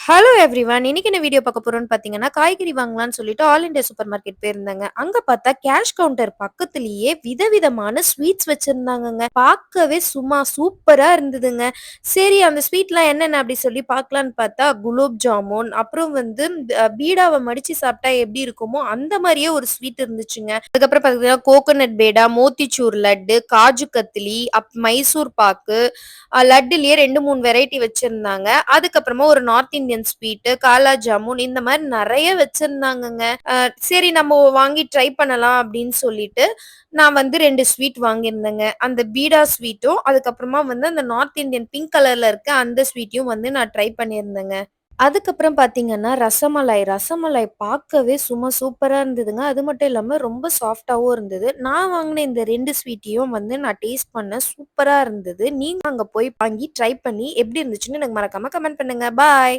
Hello everyone. இன்னைக்கு என்ன video பார்க்க போறோம்னு பார்த்தீங்கன்னா, காய்கறி வாங்கலான்னு சொல்லிட்டு ஆல் இண்டியா சூப்பர் மார்க்கெட் போயிருந்தேங்க. அங்க பார்த்தா கேஷ் கவுண்டர் பக்கத்திலேயே விதவிதமான ஸ்வீட்ஸ் வச்சிருந்தாங்கங்க. பார்க்கவே சும்மா சூப்பரா இருந்ததுங்க. சரி அந்த ஸ்வீட்லாம் என்னென்ன அப்படி சொல்லி பார்க்கலான்னு பார்த்தா, குலோப் ஜாமுன், அப்புறம் வந்து பீடாவ மடிச்சு சாப்பிட்டா எப்படி இருக்குமோ, அந்த மாரியே ஒரு ஸ்வீட் இருந்துச்சுங்க. அதுக்கப்புறம் பார்த்தீங்கன்னா, கோகோனட் பேடா, மோத்திச்சூர் லட்டு, காஜு கத்லி, மைசூர் பாக்கு, லட்டுலயே 2, 3 வெரைட்டி வச்சிருந்தாங்க. அதுக்கப்புறமா ஒரு நார்த் இந்தியன் ஸ்வீட்டு, காலா ஜாமுன் இந்த மாரி நெறைய வச்சிருந்தாங்கங்க. சரி நம்ம வாங்கி ட்ரை பண்ணலாம் அப்படின்னு சொல்லிட்டு, நான் வந்து 2 ஸ்வீட் வாங்கியிருந்தேங்க. அந்த பீடா ஸ்வீட்டும், அதுக்கப்புறமா வந்து அந்த நார்த் இந்தியன் பிங்க் கலர்ல இருக்க அந்த ஸ்வீட்டையும் வந்து நான் ட்ரை பண்ணியிருந்தேங்க. அதுக்கப்புறம் பார்த்தீங்கன்னா, ரசமலாய். ரசமலாய் பார்க்கவே சும்மா சூப்பரா இருந்ததுங்க. அது மட்டும் இல்லாம ரொம்ப சாஃப்ட்டாவும் இருந்தது. நான் வாங்குன இந்த 2 ஸ்வீட்டையும் வந்து நான் டேஸ்ட் பண்ணேன். சூப்பரா இருந்தது. நீங்க அங்க போய் வாங்கி ட்ரை பண்ணி எப்படி இருந்துச்சுன்னு எனக்கு மறக்காம கமெண்ட் பண்ணுங்க. பாய்.